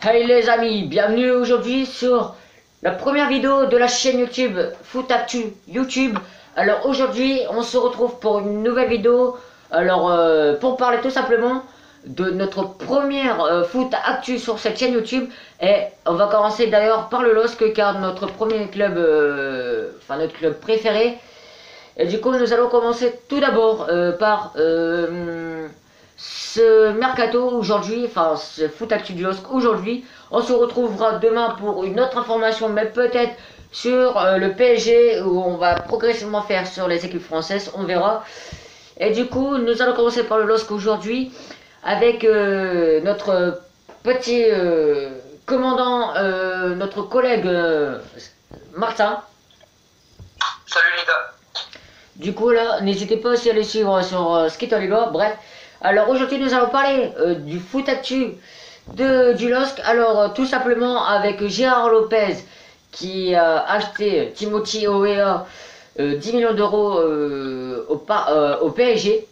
Hey les amis, bienvenue aujourd'hui sur la première vidéo de la chaîne YouTube Foot Actu YouTube. Alors aujourd'hui on se retrouve pour une nouvelle vidéo. Alors pour parler tout simplement de notre première Foot Actu sur cette chaîne YouTube. Et on va commencer d'ailleurs par le LOSC car notre premier club, enfin notre club préféré. Et du coup nous allons commencer tout d'abord par ce mercato aujourd'hui, enfin ce Foot Actu du LOSC aujourd'hui. On se retrouvera demain pour une autre information, mais peut-être sur le PSG où on va progressivement faire sur les équipes françaises, on verra. Et du coup nous allons commencer par le LOSC aujourd'hui avec notre petit commandant, notre collègue Martin. Salut les gars. Du coup là, n'hésitez pas aussi à les suivre sur Skitter Liga. Bref, alors aujourd'hui nous allons parler du Foot Actu du LOSC. Alors tout simplement avec Gérard Lopez qui a acheté Timothy Weah 10 millions d'euros au PSG.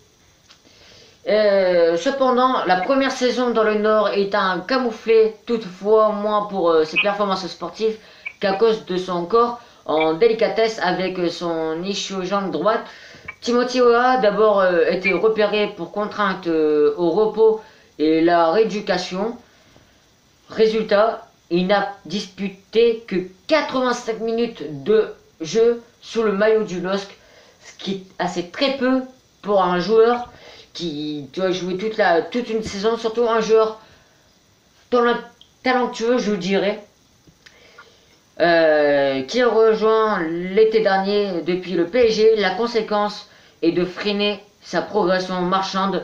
Cependant, la première saison dans le Nord est un camouflet, toutefois moins pour ses performances sportives qu'à cause de son corps en délicatesse avec son ischio-jambe droite. Timothy Weah a d'abord été repéré pour contrainte au repos et la rééducation. Résultat, il n'a disputé que 85 minutes de jeu sous le maillot du LOSC, ce qui est assez très peu pour un joueur qui doit jouer toute une saison, surtout un joueur talentueux, je dirais, qui a rejoint l'été dernier depuis le PSG. La conséquence est de freiner sa progression marchande.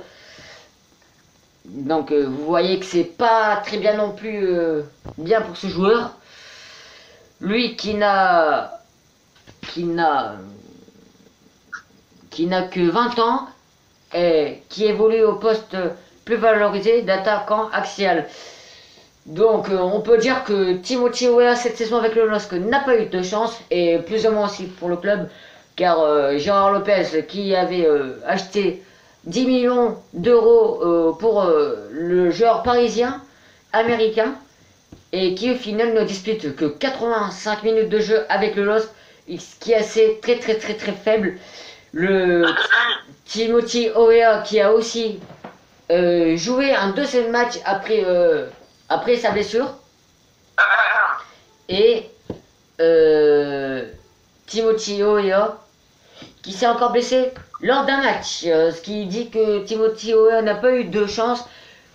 Donc vous voyez que c'est pas très bien non plus bien pour ce joueur. Lui qui n'a que 20 ans et qui évolue au poste plus valorisé d'attaquant axial. Donc on peut dire que Timothy Weah cette saison avec le LOSC n'a pas eu de chance, et plus ou moins aussi pour le club, car Gérard Lopez qui avait acheté 10 millions d'euros pour le joueur parisien américain et qui au final ne dispute que 85 minutes de jeu avec le LOSC, ce qui est assez très faible. Le Timothy Weah qui a aussi joué un deuxième match après sa blessure, et Timothy Weah qui s'est encore blessé lors d'un match, ce qui dit que Timothy Weah n'a pas eu de chance,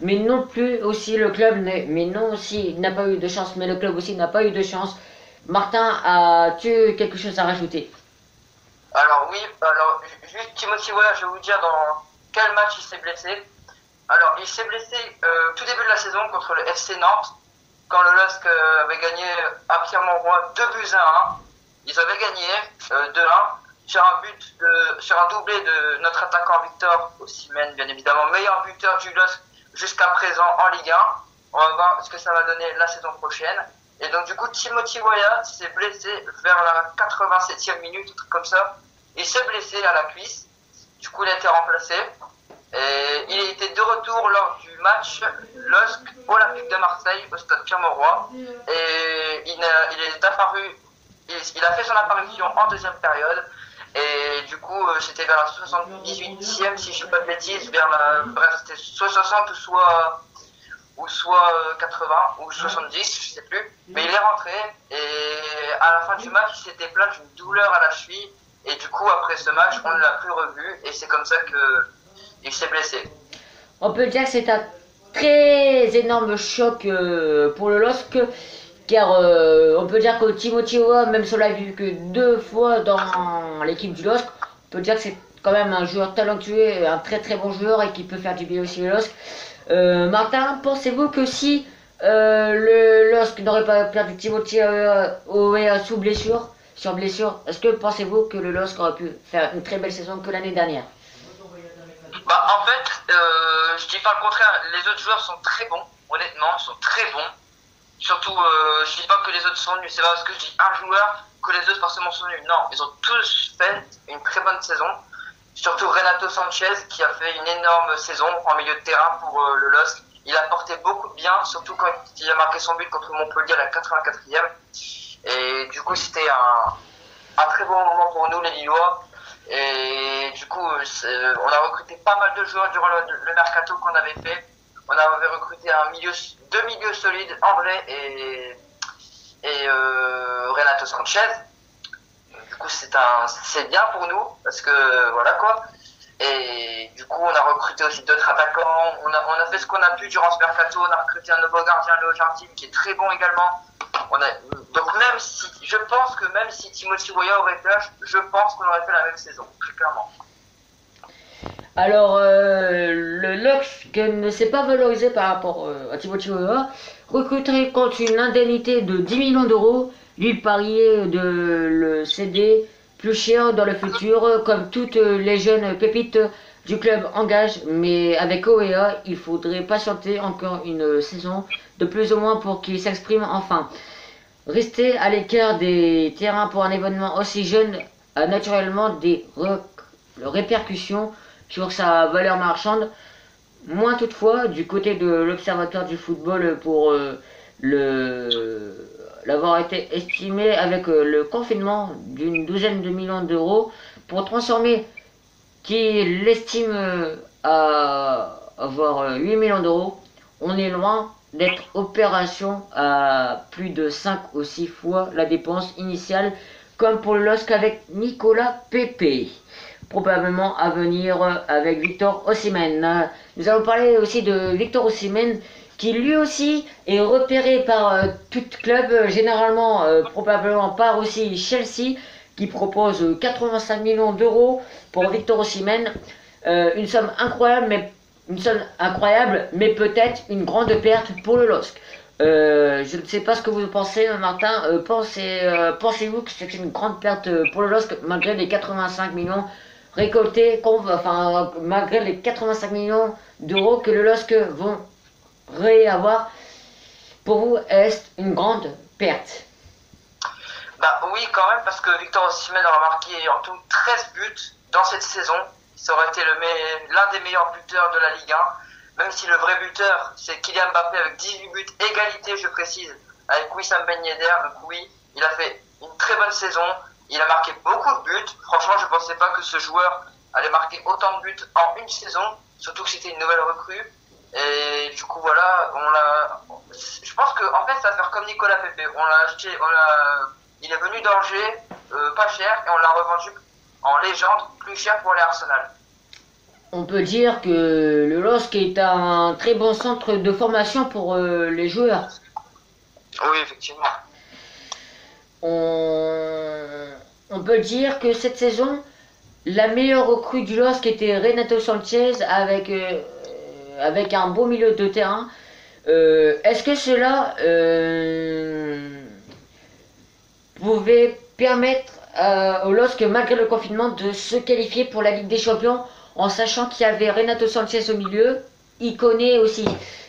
mais non plus aussi le club, mais non aussi n'a pas eu de chance, mais le club aussi n'a pas eu de chance. Martin, as-tu quelque chose à rajouter? Alors oui, alors juste Timothy Weah, je vais vous dire dans quel match il s'est blessé. Alors il s'est blessé tout début de la saison contre le FC Nantes, quand le LOSC avait gagné à Pierre-Mauroy 2-1. Ils avaient gagné 2-1 sur un doublé de notre attaquant Victor Osimhen, bien évidemment, meilleur buteur du LOSC jusqu'à présent en Ligue 1. On va voir ce que ça va donner la saison prochaine. Et donc du coup Timothy Weah s'est blessé vers la 87e minute, un truc comme ça. Il s'est blessé à la cuisse. Du coup il a été remplacé. Et il était de retour lors du match LOSC Olympique de Marseille au stade Pierre-Mauroy. Et il est apparu, il a fait son apparition en deuxième période. Et du coup, c'était vers la 78e, si je ne dis pas de bêtises, bref, c'était soit 60 ou soit 80 ou 70, je sais plus. Mais il est rentré et à la fin du match, il s'était plaint d'une douleur à la cheville. Et du coup, après ce match, on ne l'a plus revu et c'est comme ça qu'il s'est blessé. On peut dire que c'est un très énorme choc pour le LOSC, car on peut dire que Timothy Weah, même si on l'a vu que 2 fois dans l'équipe du LOSC, on peut dire que c'est quand même un joueur talentueux, un très bon joueur et qui peut faire du bien aussi au LOSC. Martin, pensez-vous que si le LOSC n'aurait pas perdu Timothy Weah sur blessure, est-ce que pensez-vous que le LOSC aurait pu faire une très belle saison que l'année dernière? Bah, en fait, je dis pas le contraire, les autres joueurs sont très bons, honnêtement, ils sont très bons. Surtout, je dis pas que les autres sont nuls, c'est pas parce que je dis un joueur que les autres forcément sont nuls. Non, ils ont tous fait une très bonne saison. Surtout Renato Sanchez qui a fait une énorme saison en milieu de terrain pour le LOSC. il a apporté beaucoup de bien, surtout quand il a marqué son but contre Montpellier à la 84e. Et du coup, c'était un très bon moment pour nous, les Lillois. Et du coup, on a recruté pas mal de joueurs durant le mercato qu'on avait fait. On avait recruté deux milieux solides, André et Renato Sanchez. Du coup, c'est bien pour nous parce que voilà quoi. Et du coup, on a recruté aussi d'autres attaquants. On a fait ce qu'on a pu durant ce mercato. On a recruté un nouveau gardien, Léo Jardim, qui est très bon également. Donc même si, je pense que même si Timothy Weah aurait été là, je pense qu'on aurait fait la même saison, très clairement. Alors, le LOSC ne s'est pas valorisé par rapport à Timothy Weah, recruté contre une indemnité de 10 millions d'euros. Lille pariait de le céder plus cher dans le futur, comme toutes les jeunes pépites du club engagent. Mais avec Weah, il faudrait patienter encore une saison de plus ou moins pour qu'il s'exprime enfin. Rester à l'écart des terrains pour un événement aussi jeune a naturellement des répercussions sur sa valeur marchande. Moins toutefois du côté de l'Observatoire du football pour l'avoir été estimé avec le confinement d'une douzaine de millions d'euros pour transformer qui l'estime à avoir 8 millions d'euros. On est loin d'être opération à plus de 5 ou 6 fois la dépense initiale comme pour le LOSC avec Nicolas Pepe. Probablement à venir avec Victor Osimhen. Nous allons parler aussi de Victor Osimhen qui lui aussi est repéré par tout club, généralement probablement par aussi Chelsea qui propose 85 millions d'euros pour Victor Osimhen. Une somme incroyable, mais peut-être une grande perte pour le LOSC. Je ne sais pas ce que vous pensez, Martin. Pensez-vous que c'est une grande perte pour le LOSC malgré les 85 millions récoltés, malgré les 85 millions d'euros que le LOSC vont réavoir? Pour vous, est-ce une grande perte? Bah oui, quand même, parce que Victor Osimhen aura marqué en tout 13 buts dans cette saison. Ça aurait été l'un des meilleurs buteurs de la Ligue 1. Même si le vrai buteur, c'est Kylian Mbappé avec 18 buts, égalité, je précise, avec Wissam Ben Yedder. Donc oui, il a fait une très bonne saison. Il a marqué beaucoup de buts. Franchement, je ne pensais pas que ce joueur allait marquer autant de buts en une saison. Surtout que c'était une nouvelle recrue. Et du coup, voilà, je pense qu'en fait, ça va faire comme Nicolas Pepe. On l'a acheté, il est venu d'Angers, pas cher, et on l'a revendu en légende, plus cher pour aller à Arsenal. On peut dire que le LOSC est un très bon centre de formation pour les joueurs. Oui, effectivement. On peut dire que cette saison, la meilleure recrue du LOSC était Renato Sanchez avec un beau milieu de terrain. Est-ce que cela pouvait permettre au LOSC, malgré le confinement, de se qualifier pour la Ligue des Champions en sachant qu'il y avait Renato Sanchez au milieu, il connaît aussi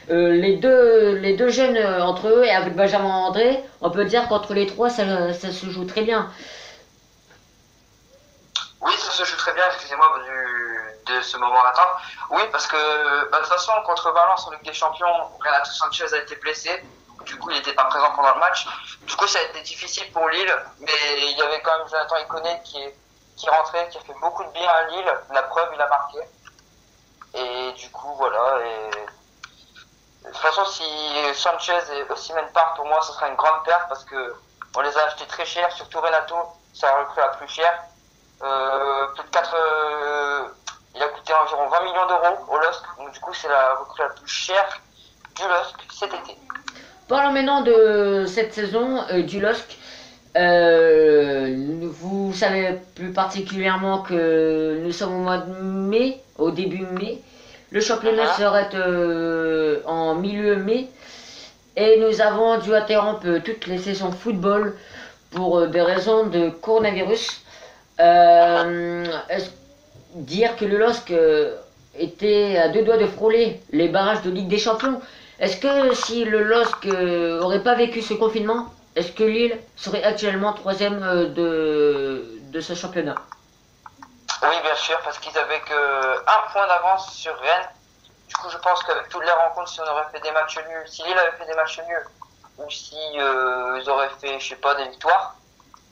les deux jeunes entre eux et avec Benjamin André, on peut dire qu'entre les trois ça se joue très bien. Oui, ça se joue très bien, excusez-moi de ce moment d'attente. Oui, parce que de toute façon, contre Valence en Ligue des Champions, Renato Sanchez a été blessé. Du coup, il n'était pas présent pendant le match. Du coup, ça a été difficile pour Lille, mais il y avait quand même Jonathan Iconé qui rentrait, qui a fait beaucoup de bien à Lille. La preuve, il a marqué. Et du coup, voilà. De toute façon, si Sanchez et Osimhen partent, pour moi, ce sera une grande perte parce que on les a achetés très cher. Surtout Renato, ça a recruté la plus chère. Plus de 4, il a coûté environ 20 millions d'euros au LOSC. Donc du coup, c'est la recrue la plus chère du LOSC cet été. Parlons maintenant de cette saison du LOSC. Vous savez plus particulièrement que nous sommes au mois de mai, au début mai. Le championnat serait en milieu mai. Et nous avons dû interrompre toutes les saisons football pour des raisons de coronavirus. Dire que le LOSC était à deux doigts de frôler les barrages de Ligue des Champions. Est-ce que si le LOSC aurait pas vécu ce confinement, est-ce que Lille serait actuellement troisième de ce championnat? Oui, bien sûr, parce qu'ils avaient que un point d'avance sur Rennes. Du coup, je pense qu'avec toutes les rencontres, si on aurait fait des matchs nuls, si Lille avait fait des matchs nuls, ou si ils auraient fait, je sais pas, des victoires,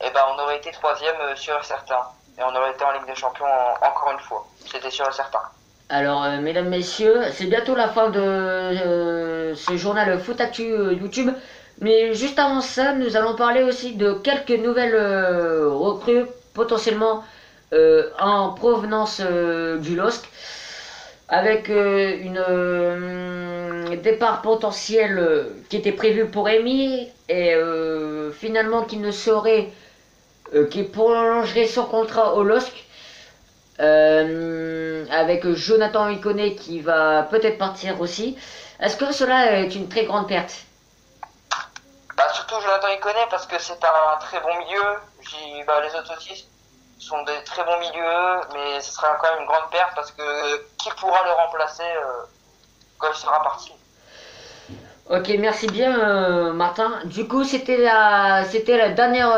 eh ben on aurait été troisième sûr et certain. Et on aurait été en Ligue des Champions encore une fois. C'était sûr et certain. Alors, mesdames, messieurs, c'est bientôt la fin de ce journal Foot Actu YouTube. Mais juste avant ça, nous allons parler aussi de quelques nouvelles recrues potentiellement en provenance du LOSC. Avec une départ potentiel qui était prévu pour Amy et finalement qui ne serait qui prolongerait son contrat au LOSC avec Jonathan Iconé qui va peut-être partir aussi. Est-ce que cela est une très grande perte? Bah, surtout Jonathan Iconé parce que c'est un très bon milieu. Les autres aussi sont des très bons milieux, mais ce sera quand même une grande perte parce que qui pourra le remplacer quand il sera parti? Ok, merci bien Martin. Du coup, c'était la dernière,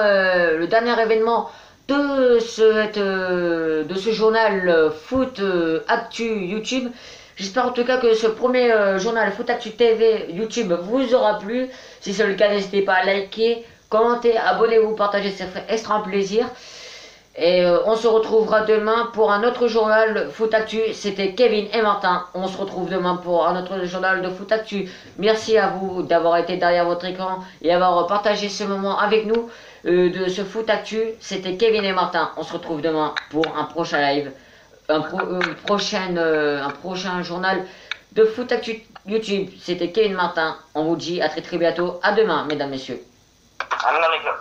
le dernier événement de ce journal Foot Actu YouTube. J'espère en tout cas que ce premier journal Foot Actu TV YouTube vous aura plu. Si c'est le cas, n'hésitez pas à liker, commenter, abonnez-vous, partagez, ça fait extrêmement plaisir. Et on se retrouvera demain pour un autre journal Foot Actu. C'était Kevin et Martin. On se retrouve demain pour un autre journal de Foot Actu. Merci à vous d'avoir été derrière votre écran et avoir partagé ce moment avec nous de ce Foot Actu. C'était Kevin et Martin. On se retrouve demain pour un prochain live, un prochain journal de Foot Actu YouTube. C'était Kevin Martin. On vous dit à très bientôt. À demain, mesdames, messieurs. À demain les gars.